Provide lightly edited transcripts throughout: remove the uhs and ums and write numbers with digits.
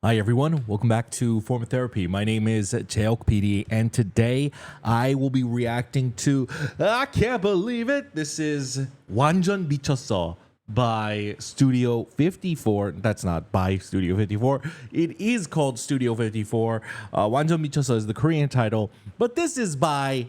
Hi everyone, welcome back to Form of Therapy. My name is T.O.P, and today I will be reacting to I can't believe it. This is 완전 미쳤어 by Studio54. That's not by Studio54. It is called Studio54. 완전 미쳤어 is the Korean title, but this is by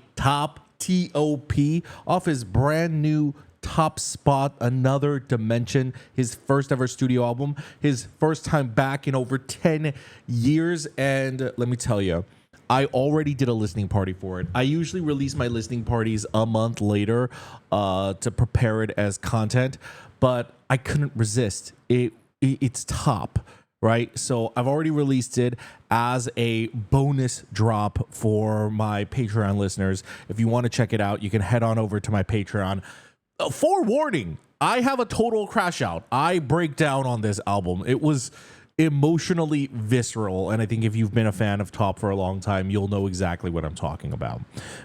T.O.P off his brand new Top Spot, Another Dimension, his first ever studio album, his first time back in over 10 years. And let me tell you, I already did a listening party for it. I usually release my listening parties a month later to prepare it as content, but I couldn't resist. It's top, right? So I've already released it as a bonus drop for my Patreon listeners. If you want to check it out, you can head on over to my Patreon. Forewarning, I have a total crash out. I break down on this album. It was emotionally visceral, and I think if you've been a fan of T.O.P for a long time, you'll know exactly what I'm talking about.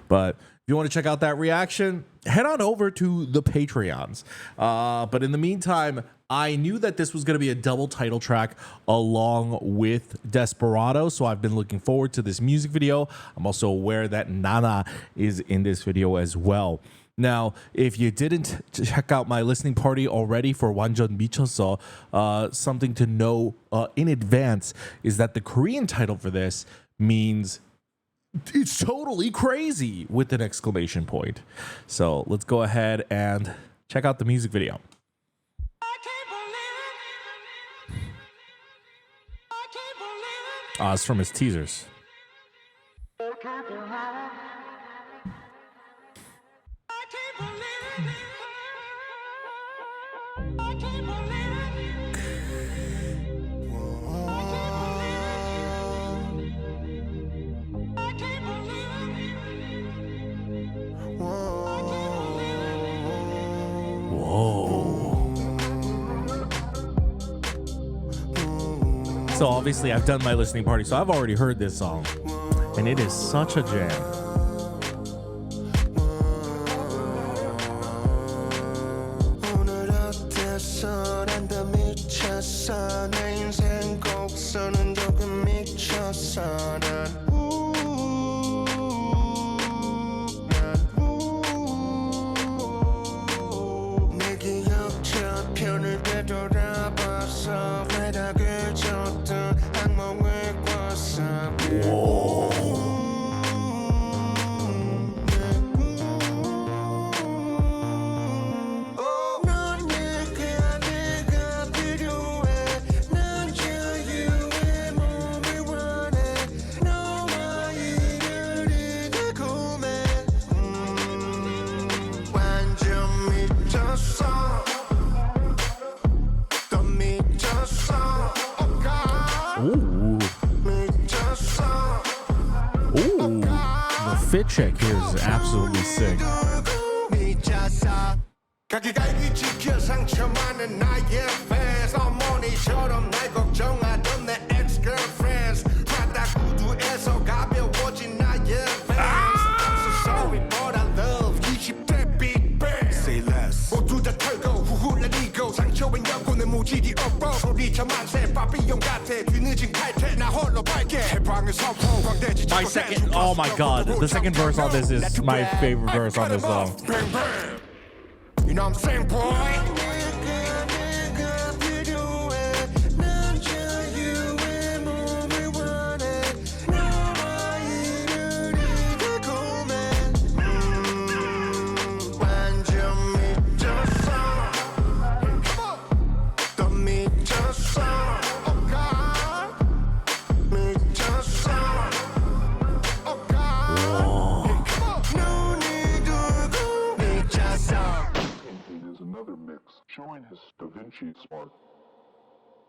But if you want to check out that reaction, head on over to the Patreons. But in the meantime, I knew that this was going to be a double title track along with Desperado, so I've been looking forward to this music video. I'm also aware that Nana is in this video as well. Now, if you didn't check out my listening party already for 완전 미쳤어, something to know in advance is that the Korean title for this means it's totally crazy with an exclamation point. So let's go ahead and check out the music video. It's from his teasers. So obviously I've done my listening party, so I've already heard this song, and it is such a jam. The fit check here is absolutely sick. My second, oh my god, the second verse on this is my favorite verse on this song. You know what I'm saying, boy? Showing his Da Vinci Smart.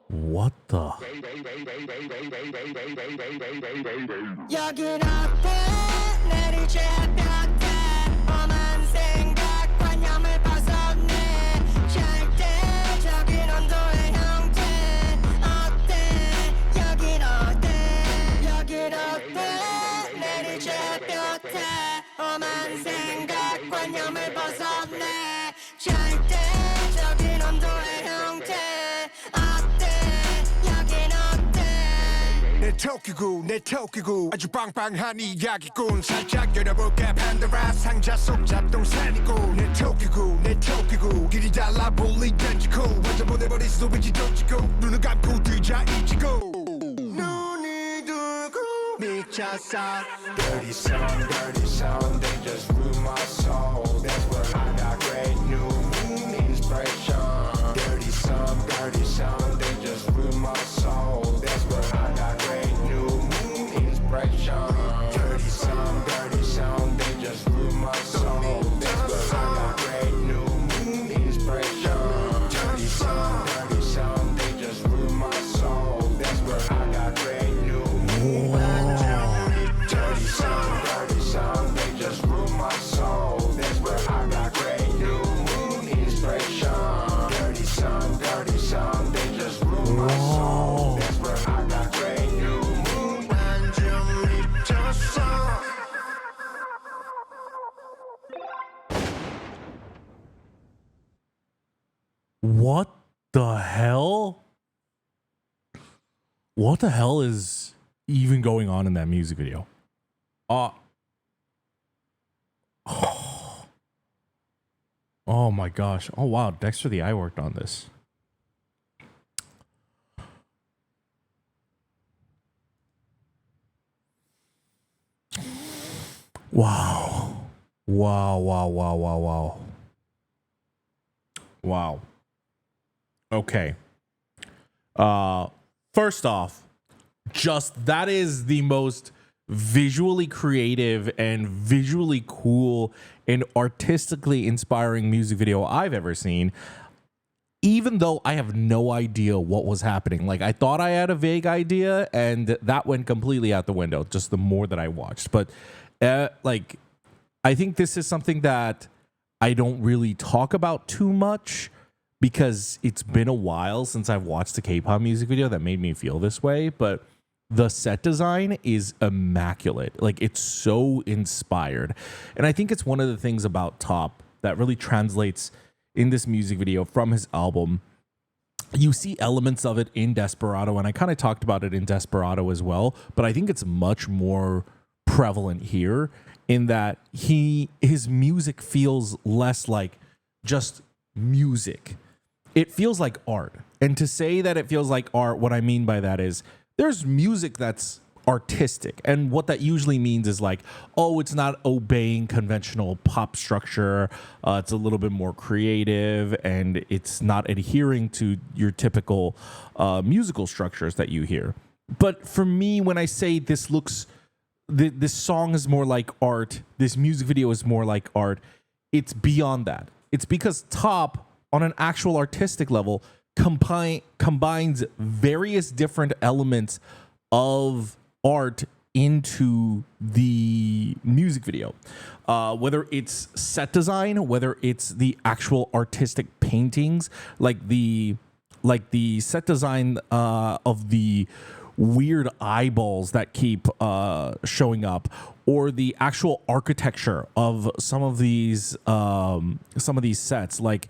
What the? 내 토끼고 내 토끼고 아주 빵빵한 이야기꾼 살짝 열어볼까 판도라 상자 속 잡동사니고 내 토끼고 길이 달라 볼리 던지고 완전 보내버릴 수도 있지 던지고 눈을 감고 뒤자 잊히고 눈이 두고 미쳤어 Dirty song, they just ruin my soul That's where I got great new inspiration Dirty song, they just ruin my soul That's where I got great new inspiration Dirty song, they just ruin my soul That's where I got great new inspiration Dirty song, they just ruin my soul That's where I got great new Dirty song, they just ruin my soul That's where I got great new inspiration Dirty song, they just ruin my soul That's where I got great new 완전 미쳤어 What the hell? What the hell is even going on in that music video? Oh my gosh. Oh wow, Dexter the Eye worked on this. Wow. Wow. Okay. First off, just that is the most visually creative and visually cool and artistically inspiring music video I've ever seen. Even though I have no idea what was happening. Like, I thought I had a vague idea, and that went completely out the window, just the more that I watched. But, like, I think this is something that I don't really talk about too much because it's been a while since I've watched a K-pop music video that made me feel this way. But the set design is immaculate. Like, it's so inspired. And I think it's one of the things about T.O.P that really translates in this music video from his album. You see elements of it in Desperado, and I kind of talked about it in Desperado as well, but I think it's much more prevalent here in that his music feels less like just music. It feels like art. And to say that it feels like art, what I mean by that is there's music that's artistic, and what that usually means is like, oh, it's not obeying conventional pop structure, it's a little bit more creative, and it's not adhering to your typical musical structures that you hear. But for me, when I say this song is more like art, this music video is more like art, it's beyond that. It's because T.O.P on an actual artistic level combines various different elements of art into the music video, whether it's set design, whether it's the actual artistic paintings, like the set design of the weird eyeballs that keep showing up, or the actual architecture of some of these sets, like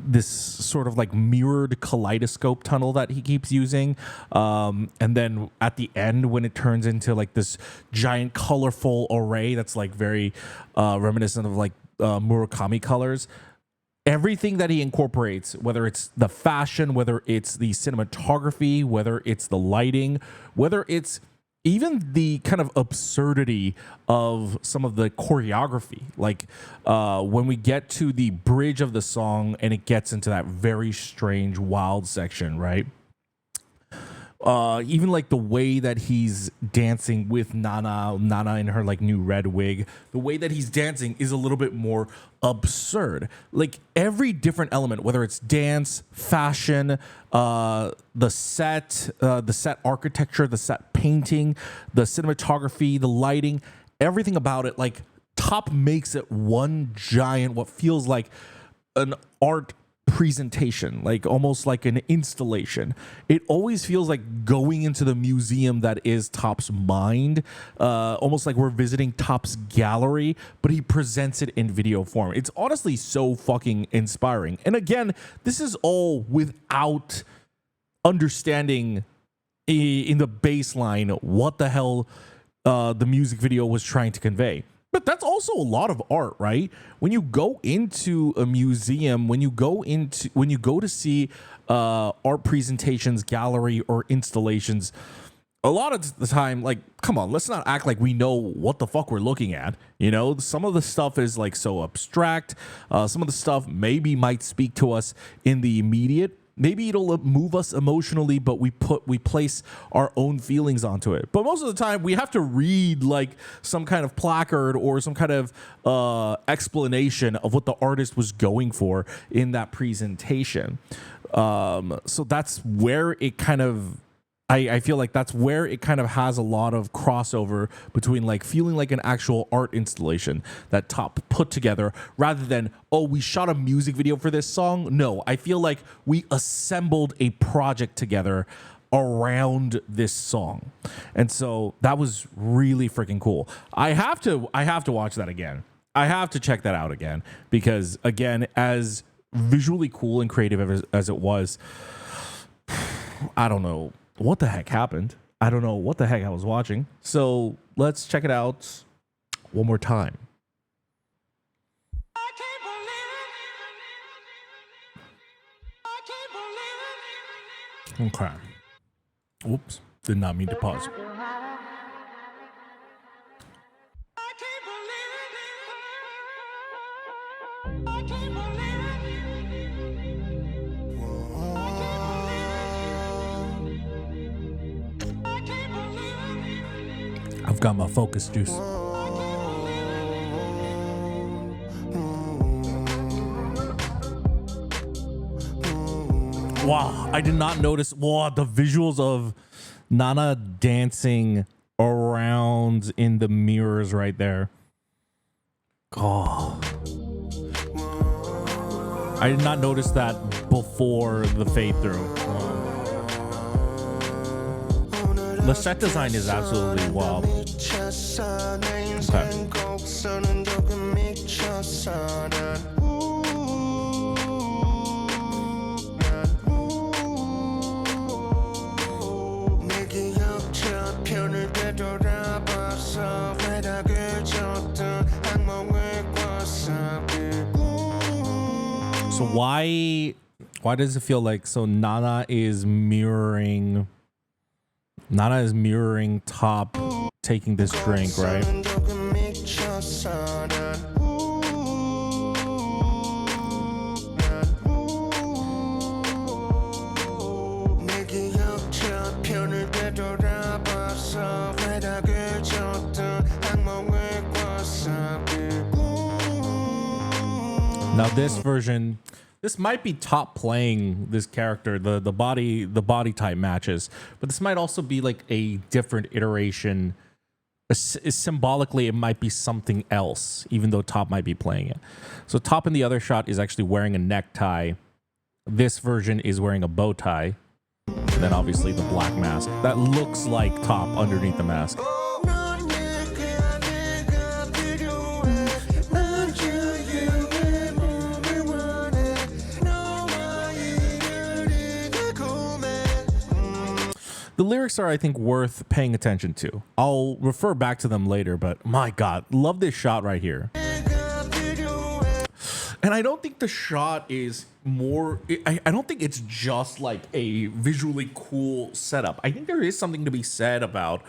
this sort of like mirrored kaleidoscope tunnel that he keeps using, and then at the end when it turns into like this giant colorful array that's like very reminiscent of like Murakami colors. Everything that he incorporates, whether it's the fashion, whether it's the cinematography, whether it's the lighting, whether it's even the kind of absurdity of some of the choreography, like when we get to the bridge of the song and it gets into that very strange, wild section, right? Even like the way that he's dancing with Nana in her like new red wig, the way that he's dancing is a little bit more absurd. Like every different element, whether it's dance, fashion, the set architecture, the set painting, the cinematography, the lighting, everything about it, like T.O.P makes it one giant, what feels like an art presentation, like almost like an installation. It always feels like going into the museum that is T.O.P's mind, almost like we're visiting T.O.P's gallery, but he presents it in video form. It's honestly so fucking inspiring. And again, this is all without understanding in the baseline what the hell the music video was trying to convey. But that's also a lot of art, right? When you go into a museum, when you go to see art presentations, gallery, or installations, a lot of the time, like, come on, let's not act like we know what the fuck we're looking at. You know, some of the stuff is like so abstract. Some of the stuff maybe might speak to us in the immediate. Maybe it'll move us emotionally, but we place our own feelings onto it. But most of the time, we have to read like some kind of placard or some kind of explanation of what the artist was going for in that presentation. So that's where it kind of, I feel like that's where it kind of has a lot of crossover between like feeling like an actual art installation that T.O.P put together rather than, oh, we shot a music video for this song. No, I feel like we assembled a project together around this song. And so that was really freaking cool. I have to watch that again. I have to check that out again because, again, as visually cool and creative as it was, I don't know what the heck happened. I don't know what the heck I was watching. So let's check it out one more time. Okay. Oops. Did not mean to pause. I've got my focus juice. Wow, I did not notice. Wow, the visuals of Nana dancing around in the mirrors right there. Oh. I did not notice that before the fade through. The set design is absolutely wild. Okay. So why does it feel like Nana is mirroring T.O.P taking this drink, right? Now this version, this might be T.O.P playing this character, the body type matches, but this might also be like a different iteration. Symbolically, it might be something else, even though T.O.P might be playing it. So T.O.P in the other shot is actually wearing a necktie. This version is wearing a bow tie. And then obviously the black mask. That looks like T.O.P underneath the mask. The lyrics are, I think, worth paying attention to. I'll refer back to them later, but my God, love this shot right here. And I don't think the shot is more, I don't think it's just like a visually cool setup. I think there is something to be said about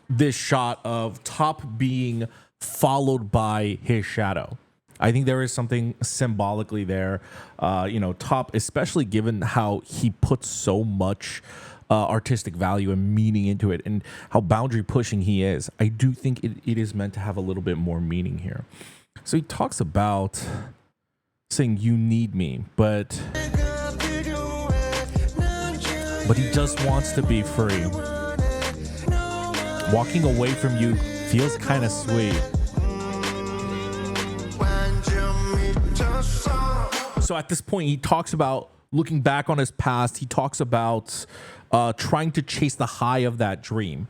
this shot of T.O.P being followed by his shadow. I think there is something symbolically there. T.O.P, especially given how he puts so much artistic value and meaning into it and how boundary pushing he is. I do think it is meant to have a little bit more meaning here. So he talks about saying, "You need me," but he just wants to be free. Walking away from you feels kind of sweet. So at this point, he talks about looking back on his past. He talks about trying to chase the high of that dream.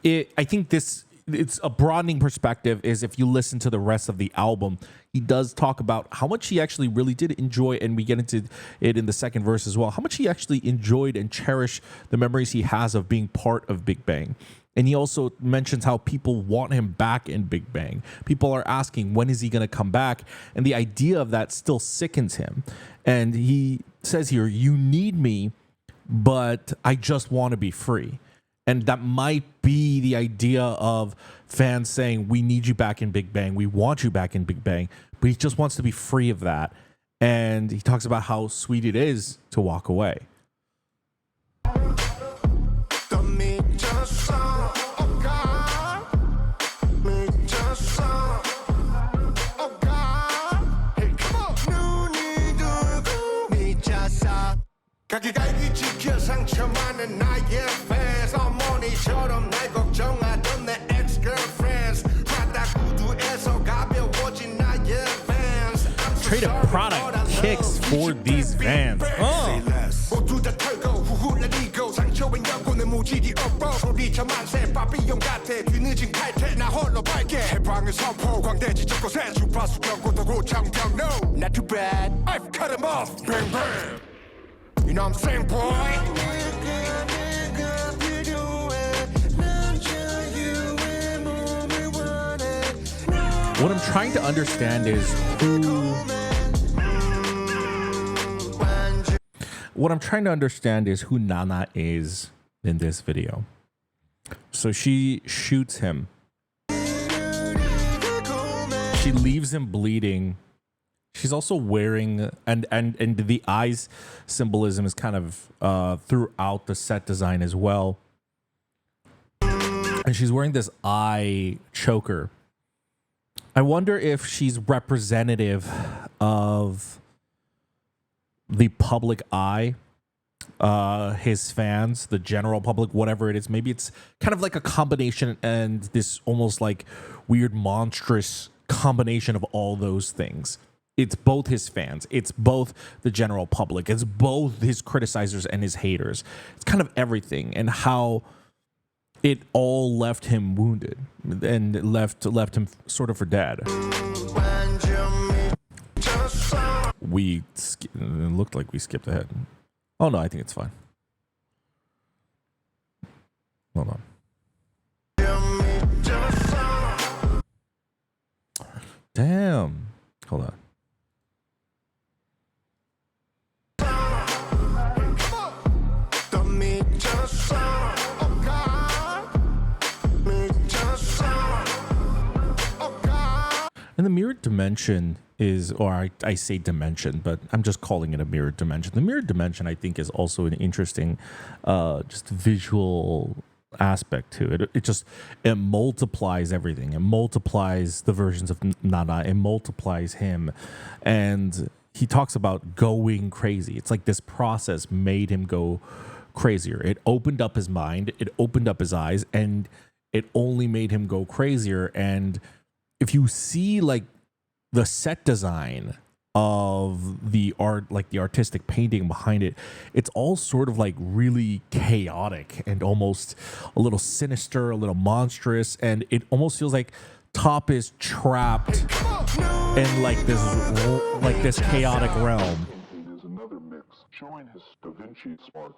I think this it's a broadening perspective is if you listen to the rest of the album, he does talk about how much he actually really did enjoy, and we get into it in the second verse as well, how much he actually enjoyed and cherished the memories he has of being part of Big Bang. And he also mentions how people want him back in Big Bang. People are asking, when is he going to come back? And the idea of that still sickens him. And he says here, you need me, but I just want to be free. And that might be the idea of fans saying, we need you back in Big Bang. We want you back in Big Bang. But he just wants to be free of that. And he talks about how sweet it is to walk away. 가기가기 지켜 상처많은 나의 fans 어머니처럼 날 걱정하던 내 ex-girlfriends 바다 구두에서 가벼워진 나의 fans Trade a product kicks for these Vans. 모두 다 털고 후훌라리고 상처엔 여고는 무질이 없어 소리쳐 만세 바비용 같아 뒤늦은 칼퇴 나 홀로 밝게 해방의 선포 광대지 적고새 주파수 경고도 고창병 no not too bad I've cut him off bang bang You know what I'm saying, boy? What I'm trying to understand is who Nana is in this video. So she shoots him. She leaves him bleeding. She's also wearing, and the eyes symbolism is kind of throughout the set design as well. And she's wearing this eye choker. I wonder if she's representative of the public eye, his fans, the general public, whatever it is. Maybe it's kind of like a combination and this almost like weird monstrous combination of all those things. It's both his fans. It's both the general public. It's both his criticizers and his haters. It's kind of everything, and how it all left him wounded and left him sort of for dead. It looked like we skipped ahead. Oh no, I think it's fine. Hold on. Damn. Hold on. And the mirrored dimension is, or I say dimension, but I'm just calling it a mirrored dimension. The mirrored dimension, I think, is also an interesting just visual aspect to it. It multiplies everything. It multiplies the versions of Nana. It multiplies him. And he talks about going crazy. It's like this process made him go crazier. It opened up his mind. It opened up his eyes. And it only made him go crazier. And if you see like the set design of the art, like the artistic painting behind it, it's all sort of like really chaotic and almost a little sinister, a little monstrous, and it almost feels like Top is trapped in like this chaotic realm. There's another mix showing his Da Vinci Smart.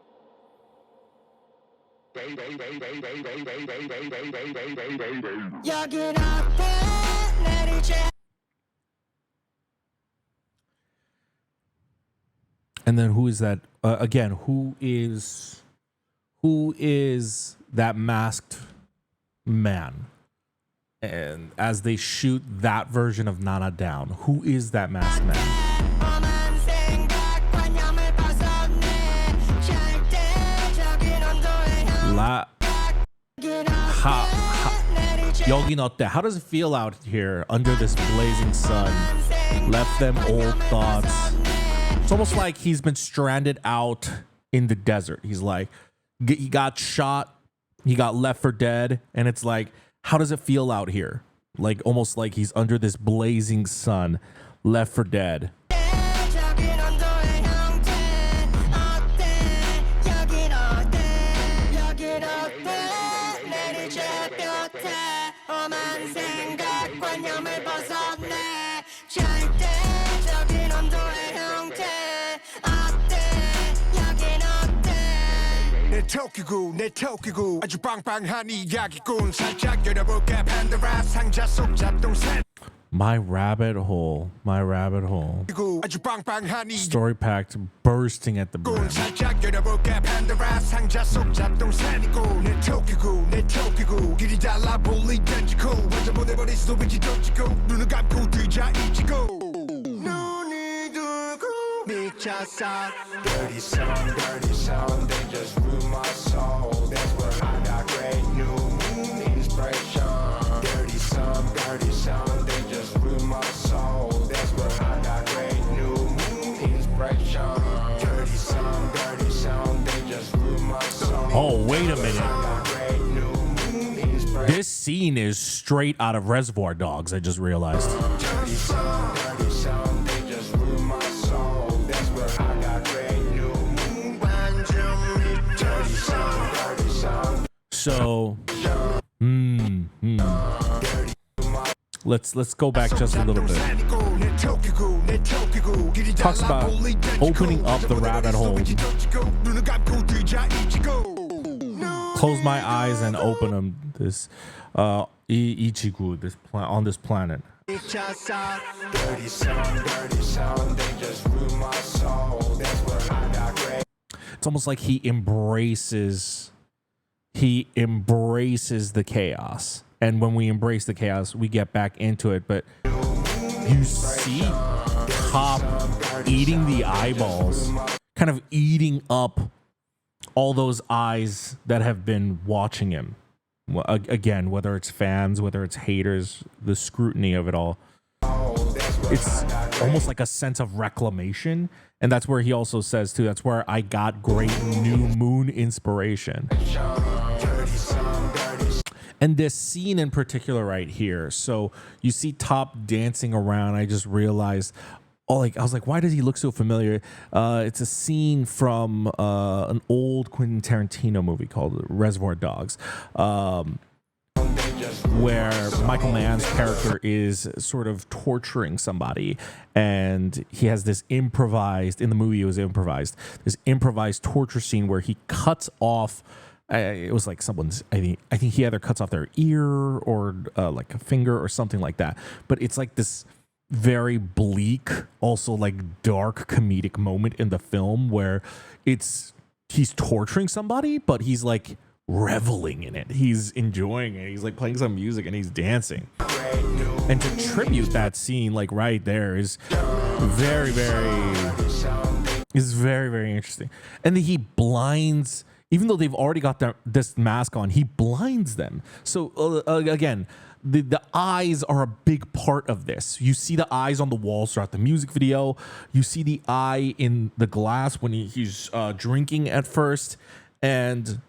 And then who is that? Again, who is that masked man? And as they shoot that version of Nana down, who is that masked man? 여긴 어때? How does it feel out here under this blazing sun? Left them old thoughts. It's almost like he's been stranded out in the desert. He's like, he got shot, he got left for dead, and it's like, how does it feel out here? Like almost like he's under this blazing sun, left for dead. 내 토끼고 내 토끼고 아주 빵빵한 이야기꾼 살짝 열어볼까 판도라 상자 속 잡동사니 My rabbit hole. 아주 빵빵한 Story packed, bursting at the brim. 살짝 열어볼까 판도라 상자 속 잡동사니고 내 토끼고 길이 달라 볼리 던지고 완전 보내버릴 수도 있지 던지고 눈을 감고 뒤자 잊고 눈이 두고 미쳤어 Dirty song, they just ruin my soul That's where I got great new inspiration Dirty song, they just ruin my soul That's where I got great new inspiration Dirty song, they just ruin my soul Oh, wait a minute. This scene is straight out of Reservoir Dogs, I just realized. Dirty song, they just ruin my soul That's where I got great new Dirty song So, Let's go back just a little bit. Talks about opening up the rabbit hole. Close my eyes and open them. This Ichigo, on this planet. Dirty song, they just ruin my soul That's where I got great It's almost like he embraces the chaos. And when we embrace the chaos, we get back into it. But you see Top eating the eyeballs, kind of eating up all those eyes that have been watching him. Again, whether it's fans, whether it's haters, the scrutiny of it all. It's almost like a sense of reclamation. And that's where he also says, too, that's where I got great new moon inspiration. And this scene in particular right here. So you see Top dancing around. I just realized, I was like, why does he look so familiar? It's a scene from an old Quentin Tarantino movie called Reservoir Dogs, where Michael Mann's character is sort of torturing somebody, and he has this improvised, in the movie it was improvised, this improvised torture scene where he cuts off, it was like someone's, I think he either cuts off their ear or like a finger or something like that. But it's like this very bleak, also like dark comedic moment in the film where he's torturing somebody, but he's like reveling in it. He's enjoying it. He's like playing some music and he's dancing. And to tribute that scene, like right there, is very, very interesting. And then he blinds, even though they've already got this mask on, he blinds them. So again, the eyes are a big part of this. You see the eyes on the walls throughout the music video. You see the eye in the glass when he's drinking at first. And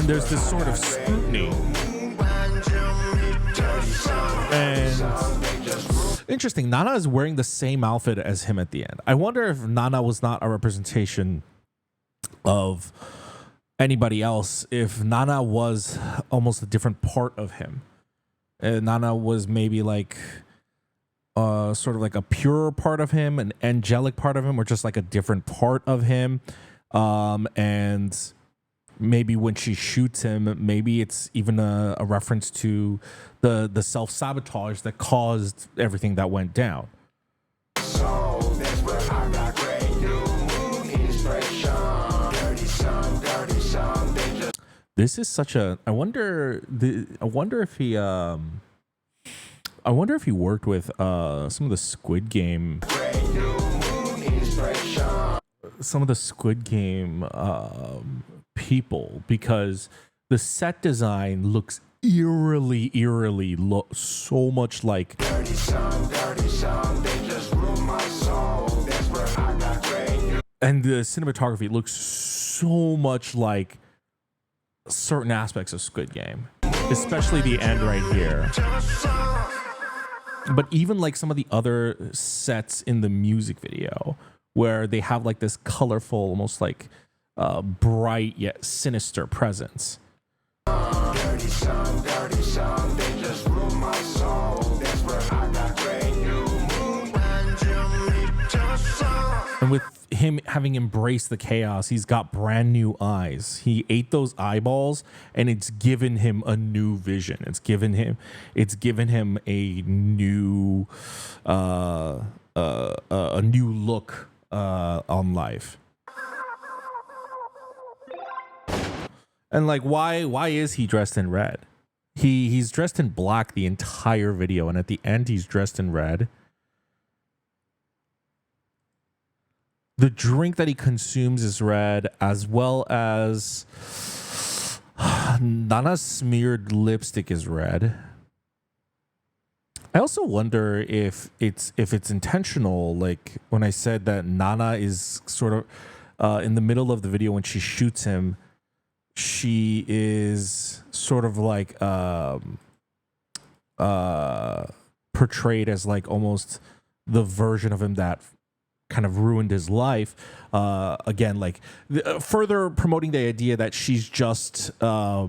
there's this sort of scrutiny. And interesting, Nana is wearing the same outfit as him at the end. I wonder if Nana was not a representation of anybody else, if Nana was almost a different part of him. Nana was maybe like sort of like a pure part of him, an angelic part of him, or just like a different part of him. And maybe when she shoots him, maybe it's even a reference to the self-sabotage that caused everything that went down. So that's where I got great new moon inspiration. Dirty song, they just This is such a. I wonder if he worked with some of the Squid Game. great new moon inspiration. Some of the Squid Game people, because the set design looks eerily so much like. Dirty song, they just ruin my soul. That's where I got great new. And the cinematography looks so much like certain aspects of Squid Game, especially the end right here. But even like some of the other sets in the music video, where they have like this colorful, almost like bright yet sinister presence. Dirty song, they just ruin my soul. That's where I got great new moon. And with him having embraced the chaos, he's got brand new eyes. He ate those eyeballs, and it's given him a new vision. It's given him a new a new look on life. And like, why is he dressed in red? He's dressed in black the entire video, and at the end he's dressed in red. The drink that he consumes is red, as well as Nana's smeared lipstick is red. I also wonder if it's intentional. Like when I said that Nana is sort of in the middle of the video when she shoots him, she is sort of like portrayed as like almost the version of him that kind of ruined his life. Again, like further promoting the idea that she's just a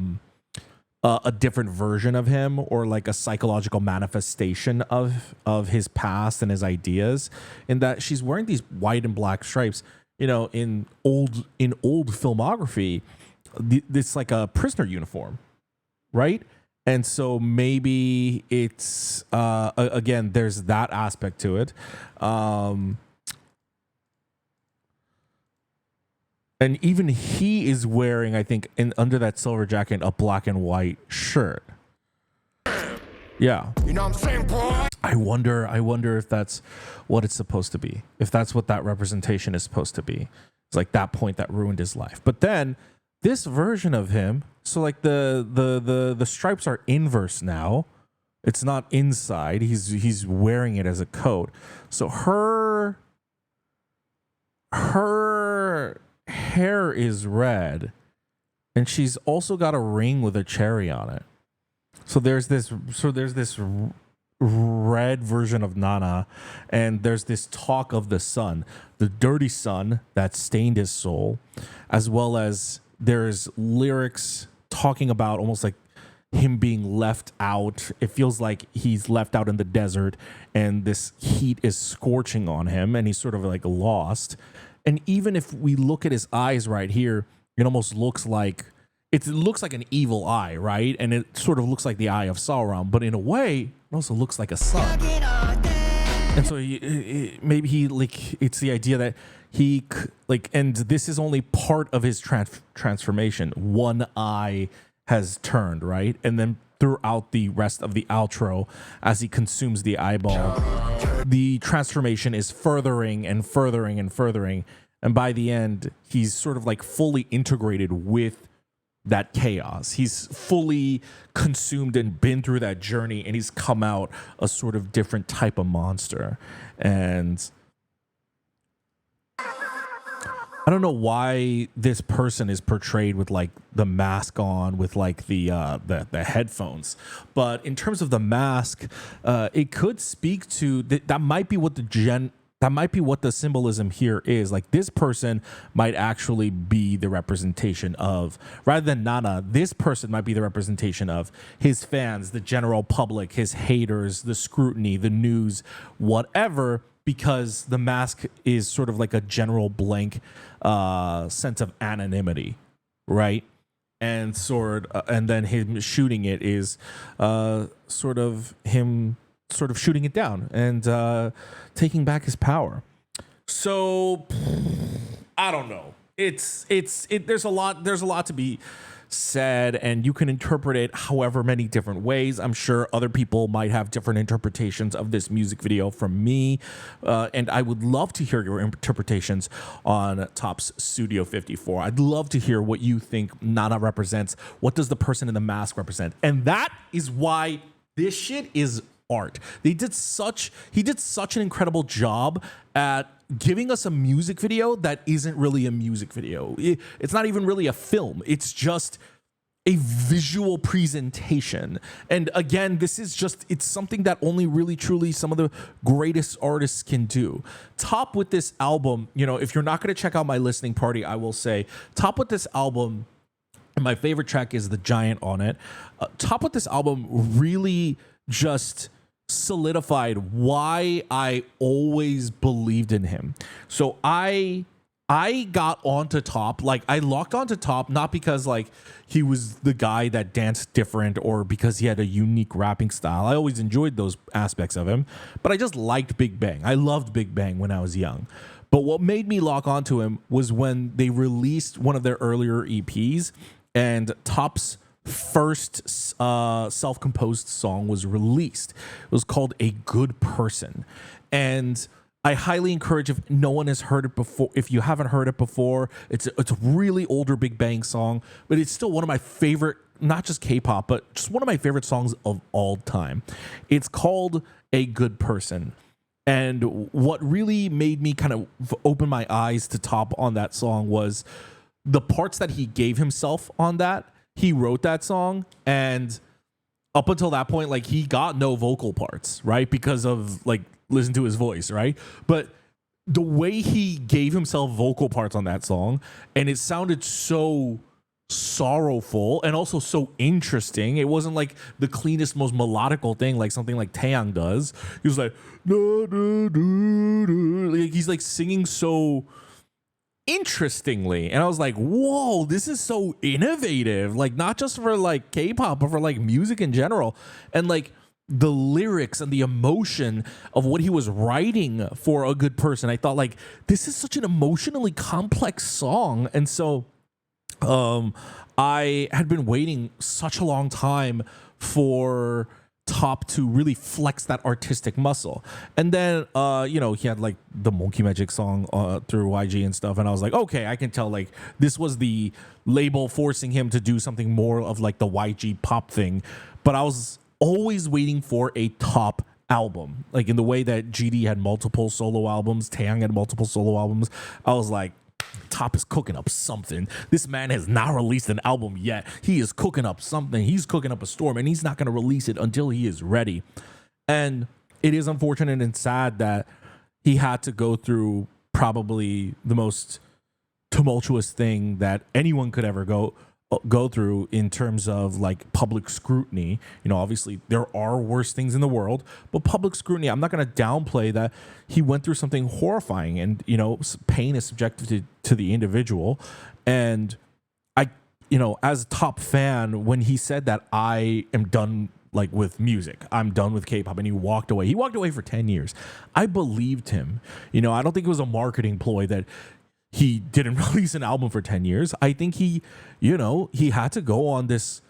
different version of him, or like a psychological manifestation of his past and his ideas, in that she's wearing these white and black stripes. You know, in old filmography, it's like a prisoner uniform, right? And so maybe it's again, there's that aspect to it. And even he is wearing, I think, under that silver jacket, a black and white shirt. Yeah. You know what I'm saying, boy? I wonder if that's what it's supposed to be. If that's what that representation is supposed to be. It's like that point that ruined his life. But then this version of him, so like the stripes are inverse now. It's not inside. He's wearing it as a coat. So her hair is red, and she's also got a ring with a cherry on it. So there's this red version of Nana, and there's this talk of the sun, the dirty sun that stained his soul, as well as there's lyrics talking about almost like him being left out. It feels like he's left out in the desert, and this heat is scorching on him, and he's sort of like lost. And even if we look at his eyes right here, it almost looks like it looks like an evil eye, right? And it sort of looks like the eye of Sauron, but in a way, it also looks like a sun. And so maybe he like, it's the idea that he like, and this is only part of his transformation. One eye has turned, right? And then throughout the rest of the outro, as he consumes the eyeball, the transformation is furthering and furthering and furthering. And by the end, he's sort of like fully integrated with that chaos. He's fully consumed and been through that journey, and he's come out a sort of different type of monster. And I don't know why this person is portrayed with like the mask on, with like the headphones, but in terms of the mask, it could speak to that might be what that might be what the symbolism here is. Like this person might actually be the representation of, rather than Nana, this person might be the representation of his fans, the general public, his haters, the scrutiny, the news, whatever. Because the mask is sort of like a general blank sense of anonymity, right? And and then him shooting it is sort of him sort of shooting it down and taking back his power. So I don't know. There's a lot to be said, and you can interpret it however many different ways. I'm sure other people might have different interpretations of this music video from me, and I would love to hear your interpretations on T.O.P's Studio54. I'd love to hear what you think Nana represents. What does the person in the mask represent? And that is why this shit is art. He did such an incredible job at giving us a music video that isn't really a music video. It's not even really a film. It's just a visual presentation. And again, it's something that only really truly some of the greatest artists can do. T.O.P with this album, if you're not going to check out my listening party, I will say T.O.P with this album, and my favorite track is The Giant on it. T.O.P with this album really just solidified why I always believed in him. So I I got onto Top, like I locked onto Top, not because like he was the guy that danced different or because he had a unique rapping style. I always enjoyed those aspects of him, but I just liked Big Bang. I loved Big Bang when I was young. But what made me lock onto him was when they released one of their earlier EPs and Top's first self-composed song was released. It was called A Good Person. And I highly encourage, if no one has heard it before, if you haven't heard it before, it's a really older Big Bang song, but it's still one of my favorite, not just K-pop, but just one of my favorite songs of all time. It's called A Good Person. And what really made me kind of open my eyes to Top on that song was the parts that he gave himself on that. He wrote that song, and up until that point, like he got no vocal parts, right? Because of like listen to his voice, right? But the way he gave himself vocal parts on that song, and it sounded so sorrowful and also so interesting. It wasn't like the cleanest, most melodical thing, like something like Taeyang does. He was like, like he's like singing so interestingly, and I was like, whoa, this is so innovative, like not just for like K-pop but for like music in general. And like the lyrics and the emotion of what he was writing for A Good Person, I thought like this is such an emotionally complex song. And so I had been waiting such a long time for Top to really flex that artistic muscle. And then he had like the Monkey Magic song through YG and stuff, and I was like, okay, I can tell like this was the label forcing him to do something more of like the YG pop thing. But I was always waiting for a Top album, like in the way that GD had multiple solo albums, Taeyang had multiple solo albums. I was like, Top is cooking up something. This man has not released an album yet. He is cooking up something. He's cooking up a storm, and he's not going to release it until he is ready. And it is unfortunate and sad that he had to go through probably the most tumultuous thing that anyone could ever go through in terms of like public scrutiny. You know, obviously there are worse things in the world, but public scrutiny, I'm not going to downplay that he went through something horrifying, and pain is subjective to the individual. And I, as a Top fan, when he said that I am done like with music, I'm done with K-pop, and he walked away for 10 years, I believed him. I don't think it was a marketing ploy that he didn't release an album for 10 years. I think he had to go on this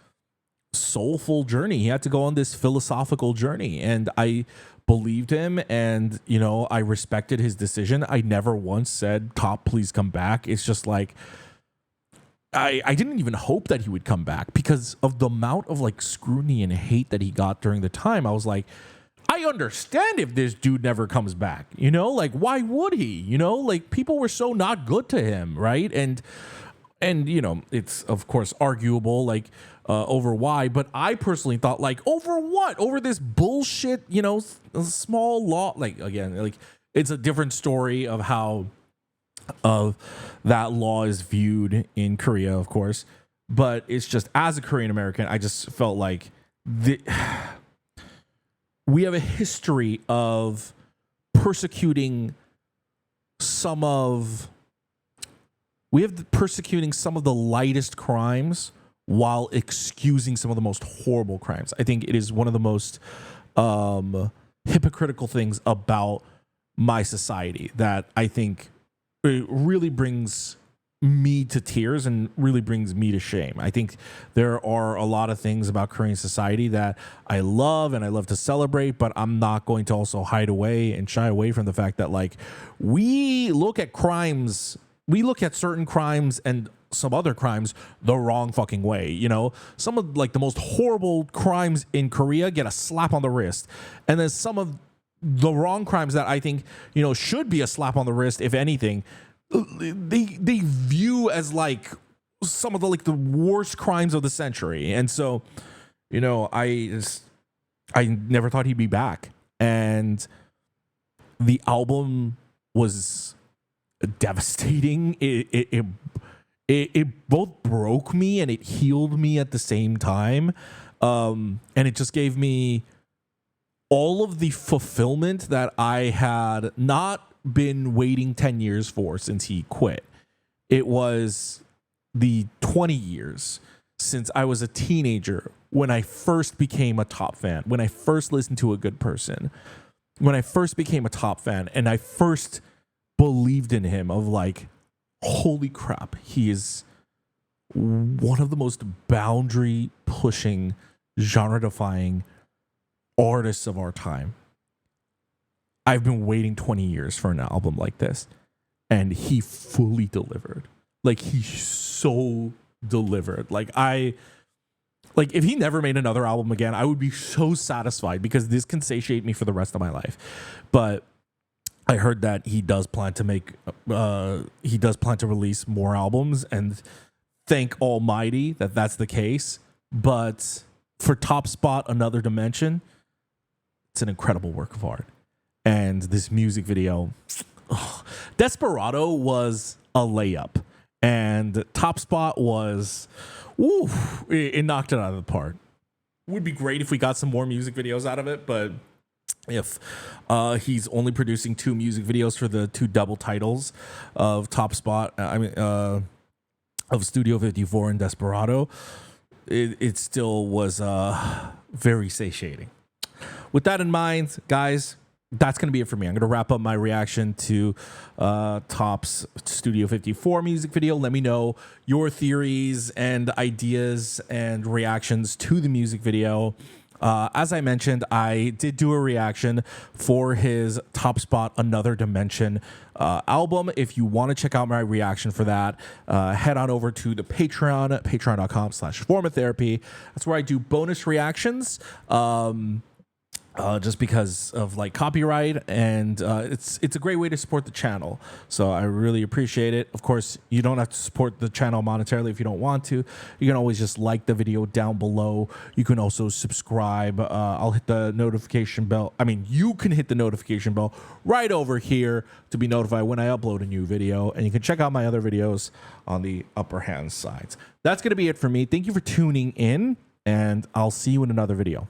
soulful journey. He had to go on this philosophical journey. And I believed him, and, I respected his decision. I never once said, Top, please come back. It's just like, I didn't even hope that he would come back because of the amount of like scrutiny and hate that he got during the time. I was like, I understand if this dude never comes back, like why would he, like people were so not good to him. Right. And it's of course arguable, like over why, but I personally thought like over what, over this bullshit, small law, like again, like it's a different story of how that law is viewed in Korea, of course. But it's just, as a Korean American, I just felt like we have a history of persecuting some of the lightest crimes while excusing some of the most horrible crimes. I think it is one of the most hypocritical things about my society that I think it really brings me to tears and really brings me to shame. I think there are a lot of things about Korean society that I love and I love to celebrate, but I'm not going to also hide away and shy away from the fact that like we look at certain crimes and some other crimes the wrong fucking way. Some of like the most horrible crimes in Korea get a slap on the wrist, and then some of the wrong crimes that I think should be a slap on the wrist, if anything, they view as like some of the worst crimes of the century. And so I never thought he'd be back, and the album was devastating. It both broke me and it healed me at the same time, and it just gave me all of the fulfillment that I had not been waiting 10 years for since he quit. it was the 20 years since I was a teenager when I first became a T.O.P fan, when I first listened to A Good Person, when I first became a T.O.P fan, and I first believed in him of like, holy crap, he is one of the most boundary pushing, genre defying artists of our time. I've been waiting 20 years for an album like this, and he fully delivered. Like, he so delivered. Like, if he never made another album again, I would be so satisfied, because this can satiate me for the rest of my life. But I heard that he does plan to release more albums, and thank Almighty that that's the case. But for Top Spot, Another Dimension, it's an incredible work of art. And this music video, Desperado was a layup, and Top Spot was, it knocked it out of the park. Would be great if we got some more music videos out of it, but if he's only producing 2 music videos for the 2 double titles of Top Spot, of Studio54 and Desperado, it still was very satiating. With that in mind, guys, that's going to be it for me. I'm going to wrap up my reaction to T.O.P's Studio54 music video. Let me know your theories and ideas and reactions to the music video. As I mentioned, I did do a reaction for his Top Spot Another Dimension album. If you want to check out my reaction for that, head on over to the Patreon, patreon.com/formatherapy. That's where I do bonus reactions. Just because of like copyright, and it's a great way to support the channel. So I really appreciate it. Of course, you don't have to support the channel monetarily if you don't want to. You can always just like the video down below. You can also subscribe. I'll hit the notification bell. I mean, you can hit the notification bell right over here to be notified when I upload a new video. And you can check out my other videos on the upper hand sides. That's going to be it for me. Thank you for tuning in, and I'll see you in another video.